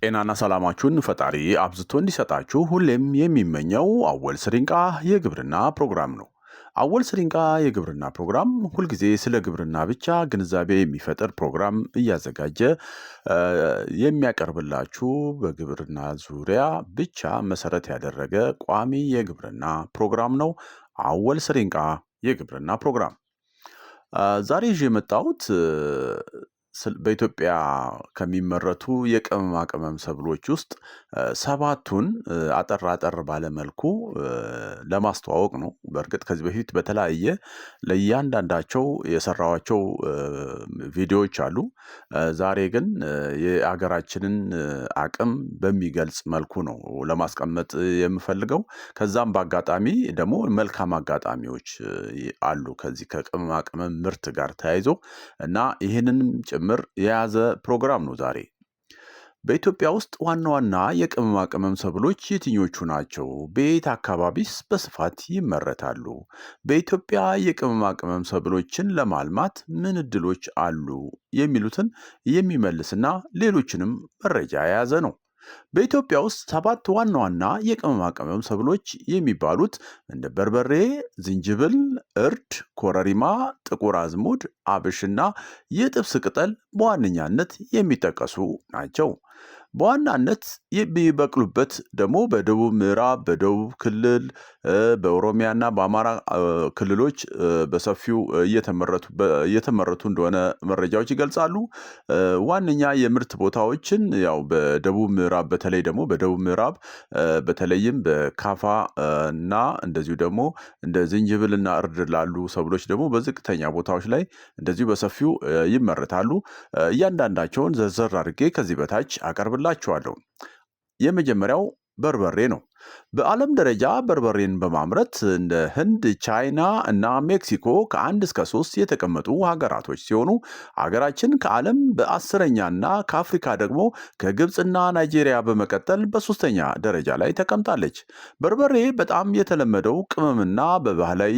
ጤናና ሰላማችሁን ፈጣሪ አብዝቶ እንዲሰጣችሁ ሁሌም የሚመኘው አወል ስሪንቃ የግብርና ፕሮግራም ነው። አወል ስሪንቃ የግብርና ፕሮግራም ሁልጊዜ ስለ ግብርና ብቻ ግንዛቤ የሚፈጥር ፕሮግራም እያዘጋጀ የሚያቀርብላችሁ በግብርና ዙሪያ ብቻ መሰረት ያደረገ ቋሚ የግብርና ፕሮግራም ነው። አወል ስሪንቃ የግብርና ፕሮግራም ዛሬ ይዤ የመጣሁት በኢትዮጵያ ከሚመረቱ የቅመማ ቅመም ሰብሎች ውስጥ ሰባቱን አጠር ባለ መልኩ ለማስተዋወቅ ነው። በእርግጥ ከዚህ በፊት በተለያየ ለእያንዳንዳቸው የሰራኋቸው ቪዲዮዎች አሉ። ዛሬ ግን የሀገራችንን አቅም በሚገልጽ መልኩ ነው ለማስቀመጥ የምፈልገው። ከዛም በአጋጣሚ ደግሞ መልካም አጋጣሚዎች አሉ ከዚህ ከቅመማ ቅመም ምርት ጋር ተያይዞ እና ይህንንም ጭምር የያዘ ፕሮግራም ነው ዛሬ። በኢትዮጵያ ውስጥ ዋና ዋና የቅመማ ቅመም ሰብሎች የትኞቹ ናቸው? በየት አካባቢስ በስፋት ይመረታሉ? በኢትዮጵያ የቅመማ ቅመም ሰብሎችን ለማልማት ምን እድሎች አሉ? የሚሉትን የሚመልስና ሌሎችንም መረጃ የያዘ ነው። በኢትዮጵያ ውስጥ 7 ዋና ዋና የቅመማ ቅመም ሰብሎች የሚባሉት እንደ በርበሬ፣ ዝንጅብል፣ እርድ፣ ኮረሪማ፣ ጥቁር አዝሙድ፣ አብሽና የጥብስ ቅጠል በዋነኛነት የሚጠቀሱ ናቸው። በዋናነት የሚበቅሉበት ደግሞ በደቡብ ምዕራብ፣ በደቡብ ክልል፣ በኦሮሚያና በአማራ ክልሎች በሰፊው እየተመረቱ እንደሆነ መረጃዎች ይገልጻሉ። ዋነኛ የምርት ቦታዎችን ያው በደቡብ ምዕራብ በተለይ ደግሞ በደቡብ ምዕራብ በተለይም በካፋ እና እንደዚሁ ደግሞ እንደ ዝንጅብልና እርድ ላሉ ሰብሎች ደግሞ በዝቅተኛ ቦታዎች ላይ እንደዚሁ በሰፊው ይመረታሉ። እያንዳንዳቸውን ዘርዘር አድርጌ ከዚህ በታች አቀርብላችኋለሁ። የመጀመሪያው በርበሬ ነው። በዓለም ደረጃ በርበሬን በማምረት እንደ ህንድ፣ ቻይና እና ሜክሲኮ ከ1 እስከ 3 የተቀመጡ ሀገራቶች ሲሆኑ ሀገራችን ከዓለም በ10ኛና ከአፍሪካ ደግሞ ከግብፅና ናይጄሪያ በመቀጠል በ3ኛ ደረጃ ላይ ተቀምጣለች። በርበሬ በጣም የተለመደው ቅመምና በባህላዊ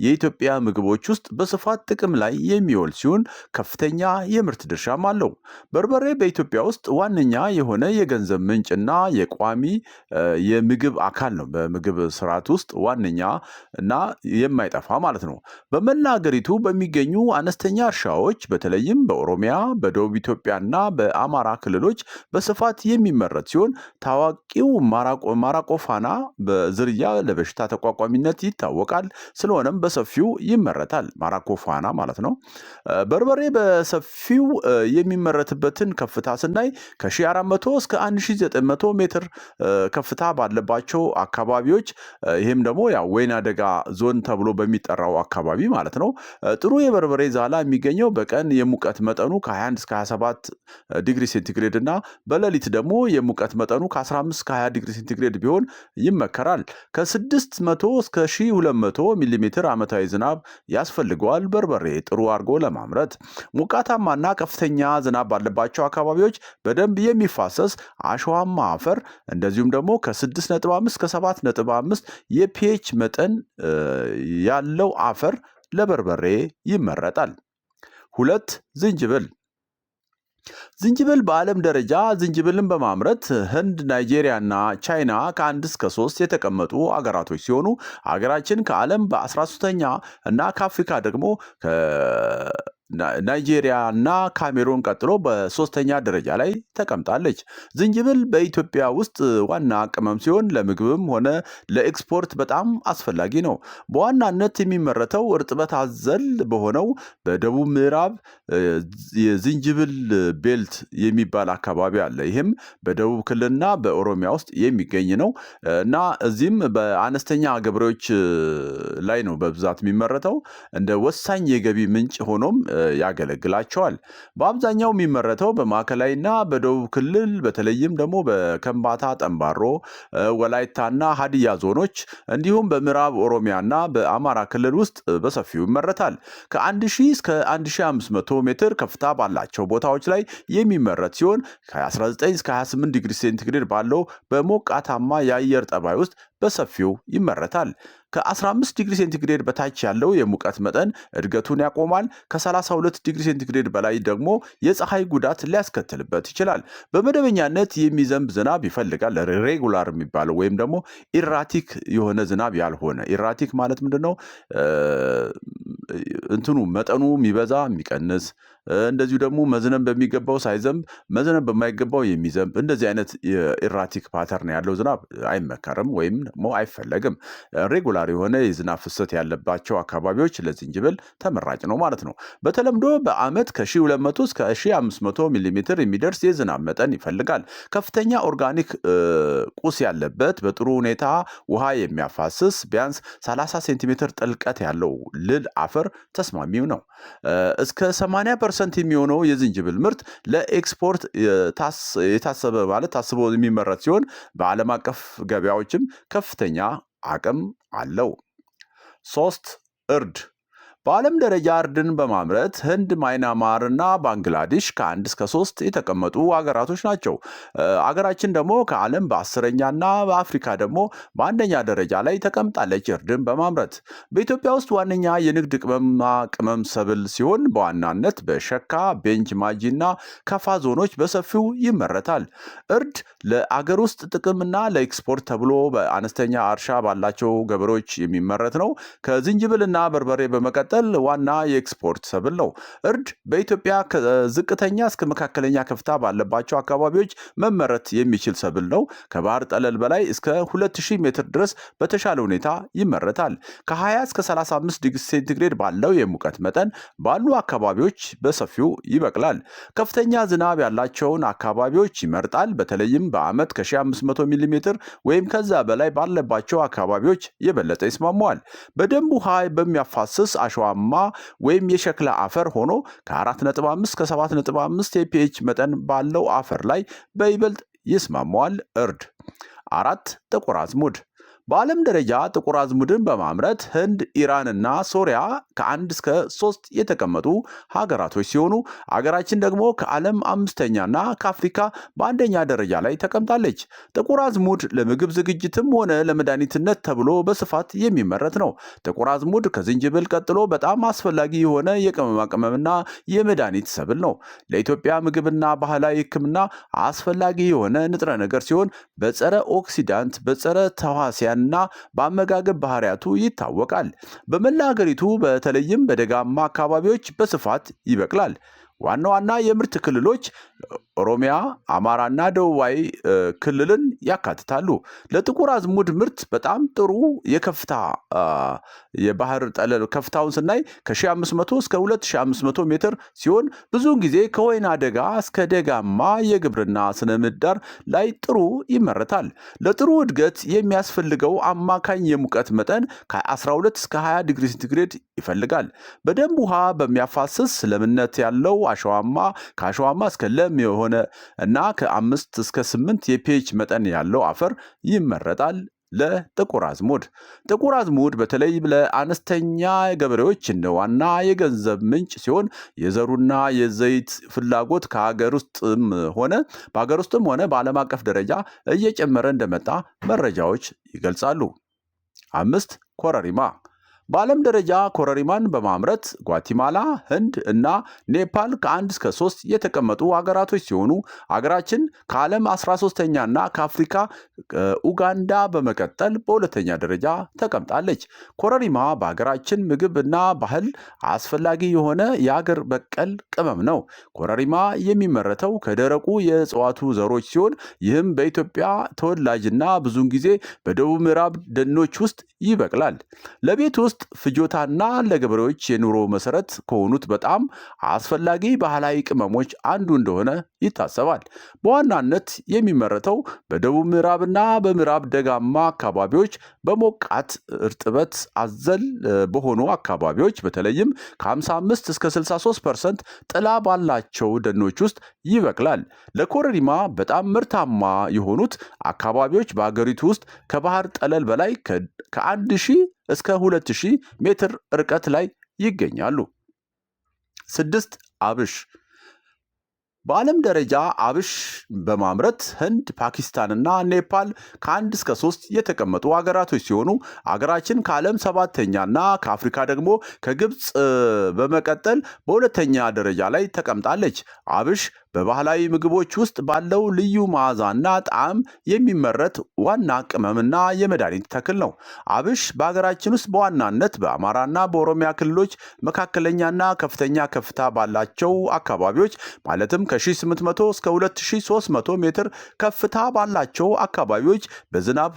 የኢትዮጵያ ምግቦች ውስጥ በስፋት ጥቅም ላይ የሚውል ሲሆን ከፍተኛ የምርት ድርሻም አለው። በርበሬ በኢትዮጵያ ውስጥ ዋነኛ የሆነ የገንዘብ ምንጭና የቋሚ የምግብ አካል ነው። በምግብ ስርዓት ውስጥ ዋነኛ እና የማይጠፋ ማለት ነው። በመላ ሀገሪቱ በሚገኙ አነስተኛ እርሻዎች በተለይም በኦሮሚያ፣ በደቡብ ኢትዮጵያና በአማራ ክልሎች በስፋት የሚመረት ሲሆን ታዋቂው ማራቆፋና በዝርያ ለበሽታ ተቋቋሚነት ይታወቃል። ስለሆነም በሰፊው ይመረታል። ማራኮፋና ማለት ነው። በርበሬ በሰፊው የሚመረትበትን ከፍታ ስናይ ከ1400 እስከ 1900 ሜትር ከፍታ ባለባቸው አካባቢዎች ይህም ደግሞ ያው ወይና ደጋ ዞን ተብሎ በሚጠራው አካባቢ ማለት ነው። ጥሩ የበርበሬ ዛላ የሚገኘው በቀን የሙቀት መጠኑ ከ21 እስከ 27 ዲግሪ ሴንቲግሬድ እና በሌሊት ደግሞ የሙቀት መጠኑ ከ15 እስከ 20 ዲግሪ ሴንቲግሬድ ቢሆን ይመከራል። ከ600 እስከ 1200 ሚሊ ሜትር ዓመታዊ ዝናብ ያስፈልገዋል በርበሬ ጥሩ አድርጎ ለማምረት። ሞቃታማና ከፍተኛ ዝናብ ባለባቸው አካባቢዎች በደንብ የሚፋሰስ አሸዋማ አፈር እንደዚሁም ደግሞ ከ6.5 እስከ 7.5 የፒኤች መጠን ያለው አፈር ለበርበሬ ይመረጣል። 2 ዝንጅብል በዓለም ደረጃ ዝንጅብልን በማምረት ህንድ፣ ናይጄሪያ እና ቻይና ከ1 እስከ 3 የተቀመጡ አገራቶች ሲሆኑ ሀገራችን ከዓለም በ13ኛ እና ከአፍሪካ ደግሞ ናይጄሪያ እና ካሜሩን ቀጥሎ በ3ኛ ደረጃ ላይ ተቀምጣለች። ዝንጅብል በኢትዮጵያ ውስጥ ዋና ቅመም ሲሆን ለምግብም ሆነ ለኤክስፖርት በጣም አስፈላጊ ነው። በዋናነት የሚመረተው እርጥበት አዘል በሆነው በደቡብ ምዕራብ የዝንጅብል ቤልት የሚባል አካባቢ አለ። ይህም በደቡብ ክልልና በኦሮሚያ ውስጥ የሚገኝ ነው እና እዚህም በአነስተኛ ገበሬዎች ላይ ነው በብዛት የሚመረተው። እንደ ወሳኝ የገቢ ምንጭ ሆኖም ያገለግላቸዋል። በአብዛኛው የሚመረተው በማዕከላዊና በደቡብ ክልል በተለይም ደግሞ በከምባታ፣ ጠምባሮ፣ ወላይታና ሀዲያ ዞኖች እንዲሁም በምዕራብ ኦሮሚያና በአማራ ክልል ውስጥ በሰፊው ይመረታል። ከ1000 እስከ 1500 ሜትር ከፍታ ባላቸው ቦታዎች ላይ የሚመረት ሲሆን ከ19 እስከ 28 ዲግሪ ሴንቲግሬድ ባለው በሞቃታማ የአየር ጠባይ ውስጥ በሰፊው ይመረታል። ከ15 ዲግሪ ሴንቲግሬድ በታች ያለው የሙቀት መጠን እድገቱን ያቆማል። ከ32 ዲግሪ ሴንቲግሬድ በላይ ደግሞ የፀሐይ ጉዳት ሊያስከትልበት ይችላል። በመደበኛነት የሚዘንብ ዝናብ ይፈልጋል። ሬጉላር የሚባለው ወይም ደግሞ ኢራቲክ የሆነ ዝናብ ያልሆነ። ኢራቲክ ማለት ምንድነው? እንትኑ መጠኑ የሚበዛ የሚቀንስ፣ እንደዚሁ ደግሞ መዝነብ በሚገባው ሳይዘንብ መዝነብ በማይገባው የሚዘንብ፣ እንደዚህ አይነት የኢራቲክ ፓተርን ያለው ዝናብ አይመከርም ወይም ደግሞ አይፈለግም። ሬጉላር የሆነ የዝናብ ፍሰት ያለባቸው አካባቢዎች ለዝንጅብል ተመራጭ ነው ማለት ነው። በተለምዶ በዓመት ከ1200 እስከ 1500 ሚሊ ሜትር የሚደርስ የዝናብ መጠን ይፈልጋል። ከፍተኛ ኦርጋኒክ ቁስ ያለበት በጥሩ ሁኔታ ውሃ የሚያፋስስ ቢያንስ 30 ሴንቲሜትር ጥልቀት ያለው ልል አፈር ተስማሚው ነው። እስከ 80% የሚሆነው የዝንጅብል ምርት ለኤክስፖርት የታሰበ ማለት ታስቦ የሚመረት ሲሆን በዓለም አቀፍ ገበያዎችም ከፍተኛ አቅም አለው። 3 እርድ በዓለም ደረጃ እርድን በማምረት ህንድ፣ ማይናማር እና ባንግላዴሽ ከ1 እስከ 3 የተቀመጡ ሀገራቶች ናቸው። አገራችን ደግሞ ከዓለም በ10ኛና በአፍሪካ ደግሞ በአንደኛ ደረጃ ላይ ተቀምጣለች እርድን በማምረት። በኢትዮጵያ ውስጥ ዋነኛ የንግድ ቅመም ሰብል ሲሆን በዋናነት በሸካ፣ ቤንች ማጂ እና ከፋ ዞኖች በሰፊው ይመረታል። እርድ ለአገር ውስጥ ጥቅምና ለኤክስፖርት ተብሎ በአነስተኛ እርሻ ባላቸው ገበሬዎች የሚመረት ነው። ከዝንጅብልና በርበሬ በመቀጠል ዋና የኤክስፖርት ሰብል ነው። እርድ በኢትዮጵያ ከዝቅተኛ እስከ መካከለኛ ከፍታ ባለባቸው አካባቢዎች መመረት የሚችል ሰብል ነው። ከባህር ጠለል በላይ እስከ 2000 ሜትር ድረስ በተሻለ ሁኔታ ይመረታል። ከ20 እስከ 35 ዲግሪ ሴንቲግሬድ ባለው የሙቀት መጠን ባሉ አካባቢዎች በሰፊው ይበቅላል። ከፍተኛ ዝናብ ያላቸውን አካባቢዎች ይመርጣል። በተለይም በዓመት ከ1500 ሚሊ ሜትር ወይም ከዛ በላይ ባለባቸው አካባቢዎች የበለጠ ይስማማዋል። በደንብ ውሃ በሚያፋስስ አሸዋማ ወይም የሸክላ አፈር ሆኖ ከ4.5 እስከ 7.5 የፒኤች መጠን ባለው አፈር ላይ በይበልጥ ይስማማዋል። እርድ 4 ጥቁር አዝሙድ በዓለም ደረጃ ጥቁር አዝሙድን በማምረት ህንድ፣ ኢራን እና ሶሪያ ከ1 እስከ 3 የተቀመጡ ሀገራቶች ሲሆኑ አገራችን ደግሞ ከዓለም 5ኛና ከአፍሪካ በአንደኛ ደረጃ ላይ ተቀምጣለች። ጥቁር አዝሙድ ለምግብ ዝግጅትም ሆነ ለመድኃኒትነት ተብሎ በስፋት የሚመረት ነው። ጥቁር አዝሙድ ከዝንጅብል ቀጥሎ በጣም አስፈላጊ የሆነ የቅመማ ቅመምና የመድኃኒት ሰብል ነው። ለኢትዮጵያ ምግብና ባህላዊ ሕክምና አስፈላጊ የሆነ ንጥረ ነገር ሲሆን በጸረ ኦክሲዳንት፣ በጸረ ተዋሲያ እና በአመጋገብ ባህሪያቱ ይታወቃል። በመላ ሀገሪቱ በተለይም በደጋማ አካባቢዎች በስፋት ይበቅላል። ዋና ዋና የምርት ክልሎች ኦሮሚያ፣ አማራና ደቡባዊ ክልልን ያካትታሉ። ለጥቁር አዝሙድ ምርት በጣም ጥሩ የከፍታ የባህር ጠለል ከፍታውን ስናይ ከ1500 እስከ 2500 ሜትር ሲሆን ብዙውን ጊዜ ከወይና ደጋ እስከ ደጋማ የግብርና ስነ ምህዳር ላይ ጥሩ ይመረታል። ለጥሩ እድገት የሚያስፈልገው አማካኝ የሙቀት መጠን ከ12 እስከ 20 ዲግሪ ሴንቲግሬድ ይፈልጋል። በደንብ ውሃ በሚያፋስስ ለምነት ያለው አሸዋማ ከአሸዋማ እስከ ለም የሆነ እና ከ5 እስከ 8 የፒኤች መጠን ያለው አፈር ይመረጣል። ለጥቁር አዝሙድ ጥቁር አዝሙድ በተለይ ለአነስተኛ ገበሬዎች እንደ ዋና የገንዘብ ምንጭ ሲሆን የዘሩና የዘይት ፍላጎት በሀገር ውስጥም ሆነ በዓለም አቀፍ ደረጃ እየጨመረ እንደመጣ መረጃዎች ይገልጻሉ። 5 ኮረሪማ በዓለም ደረጃ ኮረሪማን በማምረት ጓቲማላ፣ ህንድ እና ኔፓል ከ1 እስከ 3 የተቀመጡ ሀገራቶች ሲሆኑ አገራችን ከዓለም 13ኛ እና ከአፍሪካ ኡጋንዳ በመቀጠል በሁለተኛ ደረጃ ተቀምጣለች። ኮረሪማ በሀገራችን ምግብ እና ባህል አስፈላጊ የሆነ የአገር በቀል ቅመም ነው። ኮረሪማ የሚመረተው ከደረቁ የእጽዋቱ ዘሮች ሲሆን ይህም በኢትዮጵያ ተወላጅና ብዙውን ጊዜ በደቡብ ምዕራብ ደኖች ውስጥ ይበቅላል። ለቤት ውስጥ ፍጆታና ለገበሬዎች የኑሮ መሰረት ከሆኑት በጣም አስፈላጊ ባህላዊ ቅመሞች አንዱ እንደሆነ ይታሰባል። በዋናነት የሚመረተው በደቡብ ምዕራብና በምዕራብ ደጋማ አካባቢዎች በሞቃት እርጥበት አዘል በሆኑ አካባቢዎች በተለይም ከ55 እስከ 63% ጥላ ባላቸው ደኖች ውስጥ ይበቅላል። ለኮረሪማ በጣም ምርታማ የሆኑት አካባቢዎች በአገሪቱ ውስጥ ከባህር ጠለል በላይ ከ1000 እስከ 2000 ሜትር ርቀት ላይ ይገኛሉ። 6 አብሽ በዓለም ደረጃ አብሽ በማምረት ህንድ፣ ፓኪስታንና ኔፓል ከ1 እስከ 3 የተቀመጡ ሀገራቶች ሲሆኑ ሀገራችን ከዓለም 7ኛና ከአፍሪካ ደግሞ ከግብፅ በመቀጠል በሁለተኛ ደረጃ ላይ ተቀምጣለች። አብሽ በባህላዊ ምግቦች ውስጥ ባለው ልዩ መዓዛና ጣዕም የሚመረት ዋና ቅመምና የመድኃኒት ተክል ነው። አብሽ በሀገራችን ውስጥ በዋናነት በአማራና በኦሮሚያ ክልሎች መካከለኛና ከፍተኛ ከፍታ ባላቸው አካባቢዎች ማለትም ከ1800 እስከ 2300 ሜትር ከፍታ ባላቸው አካባቢዎች በዝናብ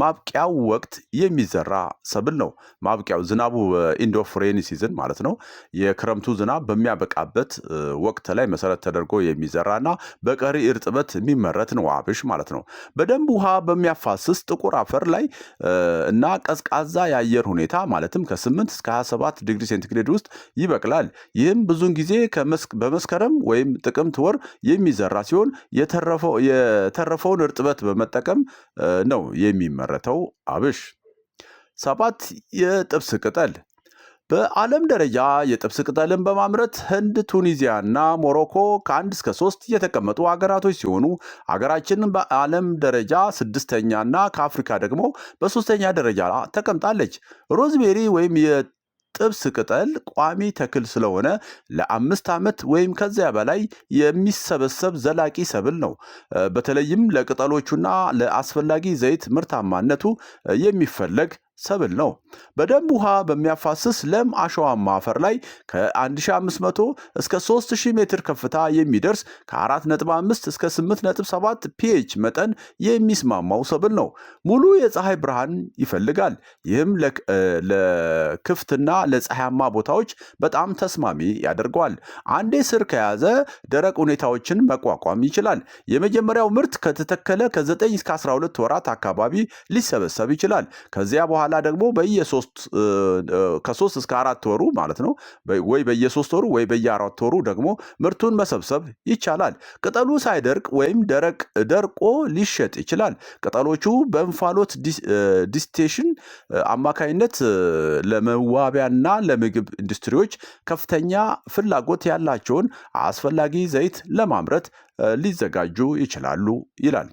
ማብቂያው ወቅት የሚዘራ ሰብል ነው። ማብቂያው ዝናቡ ኢንድ ኦፍ ሬኒ ሲዝን ማለት ነው። የክረምቱ ዝናብ በሚያበቃበት ወቅት ላይ መሰረት ተደርጎ የሚዘራና በቀሪ እርጥበት የሚመረት ነው አብሽ ማለት ነው። በደንብ ውሃ በሚያፋስስ ጥቁር አፈር ላይ እና ቀዝቃዛ የአየር ሁኔታ ማለትም ከ8 እስከ 27 ዲግሪ ሴንቲግሬድ ውስጥ ይበቅላል። ይህም ብዙውን ጊዜ በመስከረም ወይም ጥቅምት ወር የሚዘራ ሲሆን የተረፈውን እርጥበት በመጠቀም ነው የሚመረተው አብሽ። 7 የጥብስ ቅጠል። በዓለም ደረጃ የጥብስ ቅጠልን በማምረት ህንድ፣ ቱኒዚያ እና ሞሮኮ ከ1 እስከ 3 የተቀመጡ ሀገራቶች ሲሆኑ ሀገራችን በዓለም ደረጃ 6ኛና ከአፍሪካ ደግሞ በ3ኛ ደረጃ ተቀምጣለች። ሮዝሜሪ ወይም ጥብስ ቅጠል ቋሚ ተክል ስለሆነ ለ5 ዓመት ወይም ከዚያ በላይ የሚሰበሰብ ዘላቂ ሰብል ነው። በተለይም ለቅጠሎቹና ለአስፈላጊ ዘይት ምርታማነቱ የሚፈለግ ሰብል ነው። በደንብ ውሃ በሚያፋስስ ለም አሸዋማ አፈር ላይ ከ1500 እስከ 3000 ሜትር ከፍታ የሚደርስ ከ4.5 እስከ 8.7 ፒኤች መጠን የሚስማማው ሰብል ነው። ሙሉ የፀሐይ ብርሃን ይፈልጋል። ይህም ለክፍትና ለፀሐያማ ቦታዎች በጣም ተስማሚ ያደርገዋል። አንዴ ስር ከያዘ ደረቅ ሁኔታዎችን መቋቋም ይችላል። የመጀመሪያው ምርት ከተተከለ ከ9 እስከ 12 ወራት አካባቢ ሊሰበሰብ ይችላል። ከዚያ በኋላ ደግሞ ከ3 እስከ 4 ወሩ ማለት ነው ወይ በየ3 ወሩ ወይ በየ4 ወሩ ደግሞ ምርቱን መሰብሰብ ይቻላል። ቅጠሉ ሳይደርቅ ወይም ደርቆ ሊሸጥ ይችላል። ቅጠሎቹ በእንፋሎት ዲስቴሽን አማካይነት ለመዋቢያና ለምግብ ኢንዱስትሪዎች ከፍተኛ ፍላጎት ያላቸውን አስፈላጊ ዘይት ለማምረት ሊዘጋጁ ይችላሉ ይላል።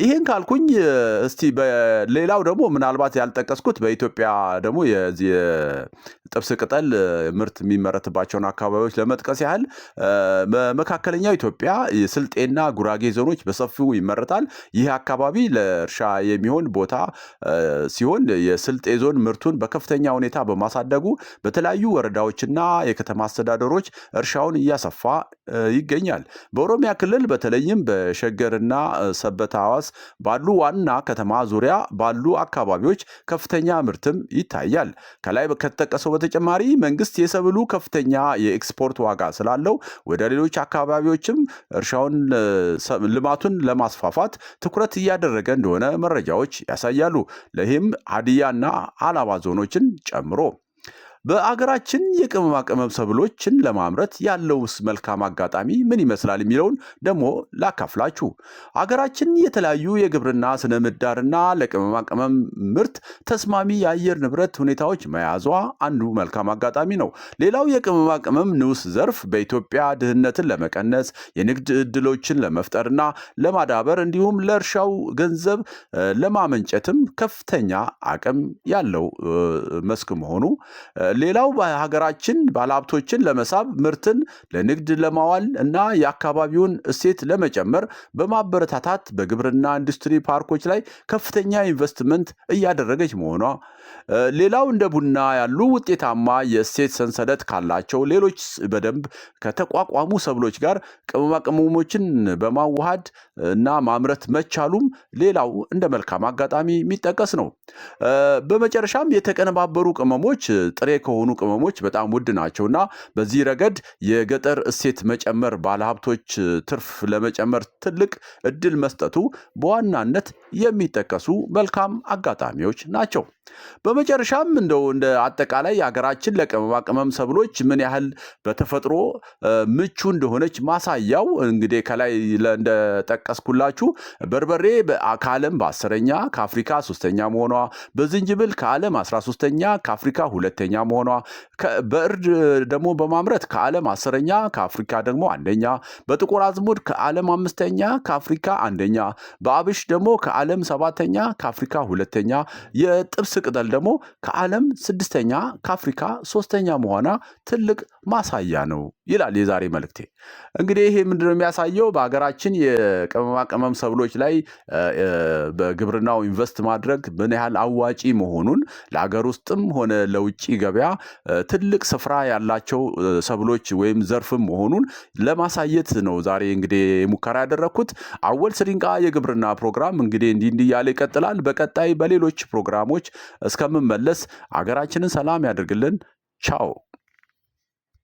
ይሄን ካልኩኝ እስቲ በሌላው ደግሞ ምናልባት ያልጠቀስኩት በኢትዮጵያ ደግሞ የጥብስ ቅጠል ምርት የሚመረትባቸውን አካባቢዎች ለመጥቀስ ያህል በመካከለኛው ኢትዮጵያ የስልጤና ጉራጌ ዞኖች በሰፊው ይመረታል። ይህ አካባቢ ለእርሻ የሚሆን ቦታ ሲሆን የስልጤ ዞን ምርቱን በከፍተኛ ሁኔታ በማሳደጉ በተለያዩ ወረዳዎችና የከተማ አስተዳደሮች እርሻውን እያሰፋ ይገኛል። በኦሮሚያ ክልል በተለይም በሸገርና ሰበታ ሐዋስ ባሉ ዋና ከተማ ዙሪያ ባሉ አካባቢዎች ከፍተኛ ምርትም ይታያል። ከላይ ከተጠቀሰው በተጨማሪ መንግስት የሰብሉ ከፍተኛ የኤክስፖርት ዋጋ ስላለው ወደ ሌሎች አካባቢዎችም እርሻውን ልማቱን ለማስፋፋት ትኩረት እያደረገ እንደሆነ መረጃዎች ያሳያሉ። ለዚህም ሀዲያና ሀላባ ዞኖችን ጨምሮ በአገራችን የቅመማ ቅመም ሰብሎችን ለማምረት ያለውስ መልካም አጋጣሚ ምን ይመስላል የሚለውን ደግሞ ላካፍላችሁ። አገራችን የተለያዩ የግብርና ስነ ምህዳርና ለቅመማ ቅመም ምርት ተስማሚ የአየር ንብረት ሁኔታዎች መያዟ አንዱ መልካም አጋጣሚ ነው። ሌላው የቅመማ ቅመም ንዑስ ዘርፍ በኢትዮጵያ ድህነትን ለመቀነስ የንግድ ዕድሎችን ለመፍጠርና ለማዳበር እንዲሁም ለእርሻው ገንዘብ ለማመንጨትም ከፍተኛ አቅም ያለው መስክ መሆኑ ሌላው በሀገራችን ባለሀብቶችን ለመሳብ ምርትን ለንግድ ለማዋል እና የአካባቢውን እሴት ለመጨመር በማበረታታት በግብርና ኢንዱስትሪ ፓርኮች ላይ ከፍተኛ ኢንቨስትመንት እያደረገች መሆኗ ሌላው እንደ ቡና ያሉ ውጤታማ የእሴት ሰንሰለት ካላቸው ሌሎች በደንብ ከተቋቋሙ ሰብሎች ጋር ቅመማ ቅመሞችን በማዋሃድ እና ማምረት መቻሉም ሌላው እንደ መልካም አጋጣሚ የሚጠቀስ ነው። በመጨረሻም የተቀነባበሩ ቅመሞች ጥሬ ከሆኑ ቅመሞች በጣም ውድ ናቸውና በዚህ ረገድ የገጠር እሴት መጨመር ባለሀብቶች ትርፍ ለመጨመር ትልቅ እድል መስጠቱ በዋናነት የሚጠቀሱ መልካም አጋጣሚዎች ናቸው። በመጨረሻም እንደ አጠቃላይ ሀገራችን ለቅመማ ቅመም ሰብሎች ምን ያህል በተፈጥሮ ምቹ እንደሆነች ማሳያው እንግዲህ ከላይ እንደጠቀስኩላችሁ በርበሬ ከዓለም በ10ኛ ከአፍሪካ 3ኛ መሆኗ፣ በዝንጅብል ከዓለም 13ኛ ከአፍሪካ 2ኛ መሆኗ፣ በእርድ ደግሞ በማምረት ከዓለም 10ኛ፣ ከአፍሪካ ደግሞ አንደኛ፣ በጥቁር አዝሙድ ከዓለም 5ኛ፣ ከአፍሪካ አንደኛ፣ በአብሽ ደግሞ ከዓለም 7ኛ፣ ከአፍሪካ 2ኛ፣ የጥብስ ቅጠል ደግሞ ከዓለም 6ኛ፣ ከአፍሪካ 3ኛ መሆኗ ትልቅ ማሳያ ነው ይላል የዛሬ መልእክቴ። እንግዲህ ይሄ ምንድነው የሚያሳየው? በሀገራችን የቅመማ ቅመም ሰብሎች ላይ በግብርናው ኢንቨስት ማድረግ ምን ያህል አዋጪ መሆኑን፣ ለሀገር ውስጥም ሆነ ለውጭ ገበያ ትልቅ ስፍራ ያላቸው ሰብሎች ወይም ዘርፍም መሆኑን ለማሳየት ነው ዛሬ እንግዲህ ሙከራ ያደረኩት። አወል ስሪንቃ የግብርና ፕሮግራም እንግዲህ እንዲህ እያለ ይቀጥላል። በቀጣይ በሌሎች ፕሮግራሞች እስከምመለስ ሀገራችንን ሰላም ያደርግልን። ቻው